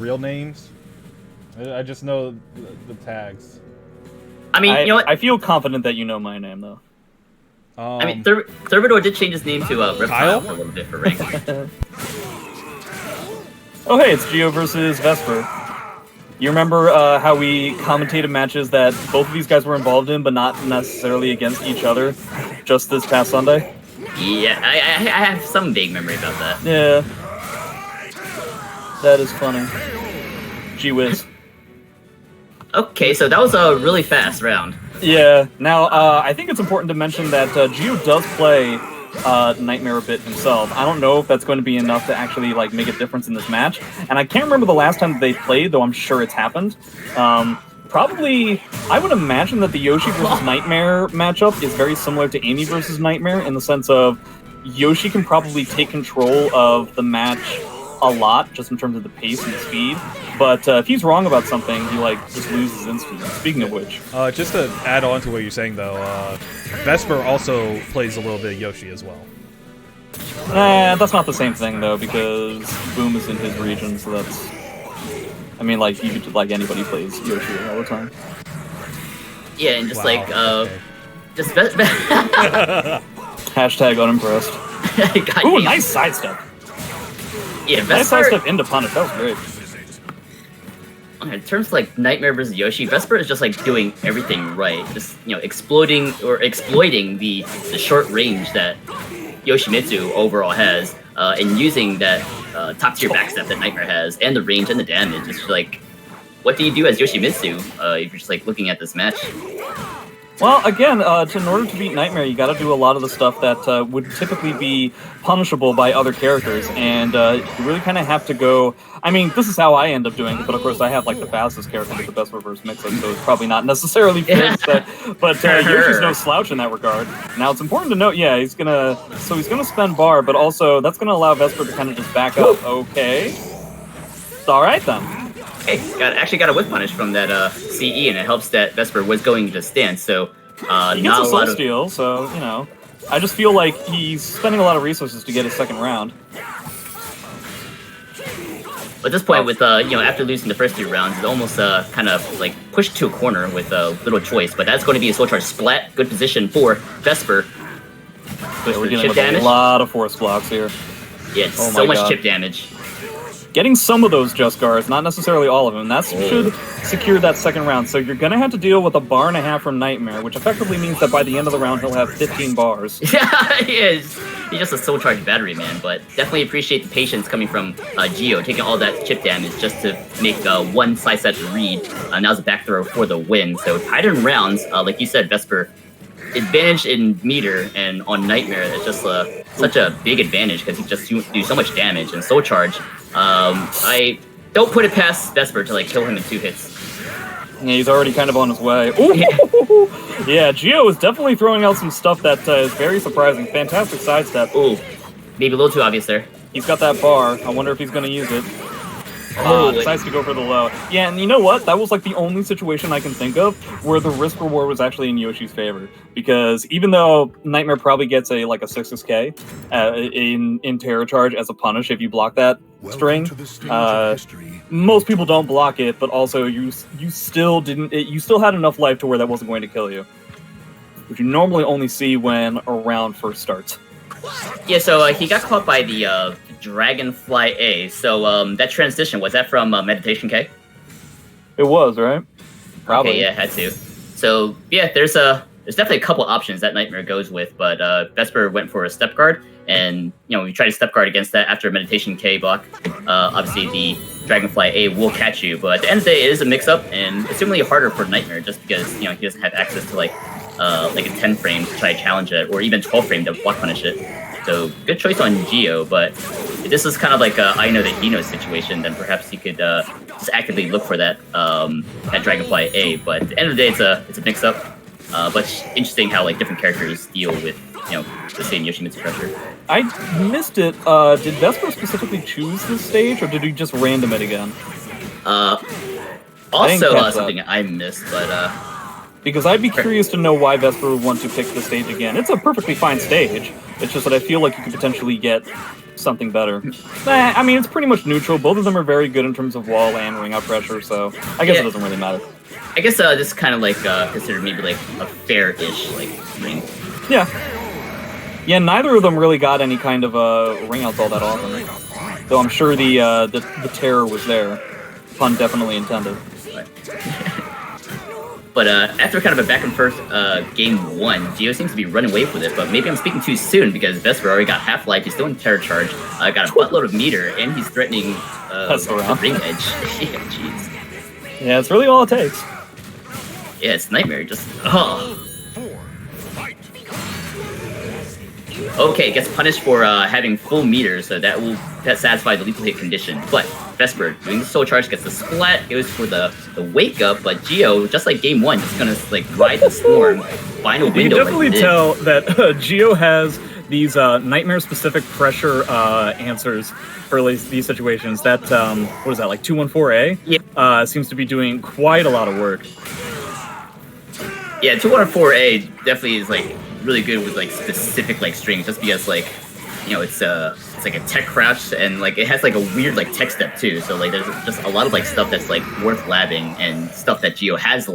real names. I just know the tags. I mean, you know what? I feel confident that you know my name, though. I mean, Thermidor did change his name to Reptile Kyle? for a little bit for ranking. Oh, hey, it's Gio versus Vesper. You remember how we commentated matches that both of these guys were involved in, but not necessarily against each other, just this past Sunday? Yeah, I have some vague memory about that. Yeah. That is funny. Gee whiz. Okay, so that was a really fast round. Yeah. Now, I think it's important to mention that Gio does play Nightmare a bit himself. I don't know if that's going to be enough to actually like make a difference in this match. And I can't remember the last time that they played, though I'm sure it's happened. Probably, I would imagine that the Yoshi versus Nightmare matchup is very similar to Amy versus Nightmare in the sense of Yoshi can probably take control of the match a lot, just in terms of the pace and the speed. But if he's wrong about something, he like just loses instantly. Speaking of which, just to add on to what you're saying, though, Vesper also plays a little bit of Yoshi as well. that's not the same thing though, because Boom is in his region, so that's. I mean, like you could like anybody plays Yoshi all the time. Yeah, and just Wow, like okay. just Hashtag unimpressed. God Ooh, damn. nice sidestep. Yeah, Nice Vesper. sidestep into punish. That was great. In terms of like Nightmare versus Yoshi, Vesper is just like doing everything right, just exploding or exploiting the short range that Yoshimitsu overall has, and using that top tier backstep that Nightmare has, and the range and the damage. It's just like, what do you do as Yoshimitsu if you're just like looking at this match? Well, again, in order to beat Nightmare, you got to do a lot of the stuff that would typically be punishable by other characters, and you really kind of have to go. I mean, this is how I end up doing it, but of course, I have like the fastest character with the best reverse mix-up, so it's probably not necessarily fair to say. But Yoshi's no slouch in that regard. Now, it's important to note, yeah, he's gonna spend bar, but also that's gonna allow Vesper to kind of just back up. Okay, all right then. Hey, actually got a whip punish from that CE, and it helps that Vesper was going to stance, so He gets not a a soul lot of... steal, so, you know. I just feel like he's spending a lot of resources to get his second round. At this point, with after losing the first 3 rounds, it's almost kind of like pushed to a corner with little choice. But that's going to be a soul charge splat. Good position for Vesper. Yeah, we're dealing chip with damage. a lot of force blocks here. Yeah, it's Oh so my much God. chip damage. Getting some of those just guards, not necessarily all of them. That should secure that second round. So you're going to have to deal with a bar and a half from Nightmare, which effectively means that by the end of the round, he'll have 15 bars. Yeah, he is. He's just a soul charge battery man, but definitely appreciate the patience coming from Gio, taking all that chip damage just to make one side set read. That was a back throw for the win. So tied in rounds, like you said, Vesper, advantage in meter, and on Nightmare, it's just such a big advantage because he just do so much damage. And soul charge, I don't put it past Vesper to like kill him in 2 hits. Yeah, he's already kind of on his way. Ooh! Yeah, Gio is definitely throwing out some stuff that is very surprising. Fantastic sidestep. Ooh, maybe a little too obvious there. He's got that bar. I wonder if he's going to use it. Oh, Decides to go for the low. Yeah, and you know what? That was like the only situation I can think of where the risk reward was actually in Yoshi's favor. Because even though Nightmare probably gets a 6k in Terror Charge as a punish if you block that string, most people don't block it. But also you still didn't. You still had enough life to where that wasn't going to kill you, which you normally only see when a round first starts. Yeah, so he got caught by the Dragonfly A. So that transition, was that from Meditation K? It was, right? Probably. Okay, yeah, had to. So yeah, there's definitely a couple options that Nightmare goes with, but Vesper went for a step guard, and you try to step guard against that after a Meditation K block. Obviously the Dragonfly A will catch you, but at the end of the day, it is a mix-up, and it's certainly harder for Nightmare just because he doesn't have access to like a 10 frame to try to challenge it, or even 12 frame to block punish it. So good choice on Gio, but if this is kind of like a I know that he knows situation, then perhaps you could just actively look for that Dragonfly A. But at the end of the day, it's a mix-up. But it's interesting how like different characters deal with the same Yoshimitsu pressure. I missed it. Did Vesper specifically choose this stage, or did he just random it again? Also something I missed, but because I'd be curious to know why Vesper would want to pick this stage again. It's a perfectly fine stage. It's just that I feel like you could potentially get something better. I mean, it's pretty much neutral. Both of them are very good in terms of wall and ring up pressure, so I guess it doesn't really matter. I guess this is kind of like considered maybe like a fair-ish like ring. Yeah. Yeah, neither of them really got any kind of ring outs all that often. Though I'm sure the terror was there. Pun definitely intended. But after kind of a back and forth game 1, Gio seems to be running away with it, but maybe I'm speaking too soon because Vesper already got Half-Life, he's still in Terror Charge, got a buttload of meter, and he's threatening the ring edge. Yeah, jeez. Yeah, it's really all it takes. Yeah, it's Nightmare, just... Oh. Okay, gets punished for having full meter, so that satisfy the lethal hit condition. But Vesper, doing the soul charge, gets the splat, goes for the wake up, but Gio, just like game 1, just gonna like ride the storm, find a window. You can definitely like tell that Gio has these nightmare-specific pressure answers for these situations. That what is that, like 214A? Yeah. Seems to be doing quite a lot of work. Yeah, 214A definitely is like really good with like specific like strings, just because like, you know, it's like a tech crouch and like it has like a weird like tech step too. So like there's just a lot of like stuff that's like worth labbing and stuff that Gio has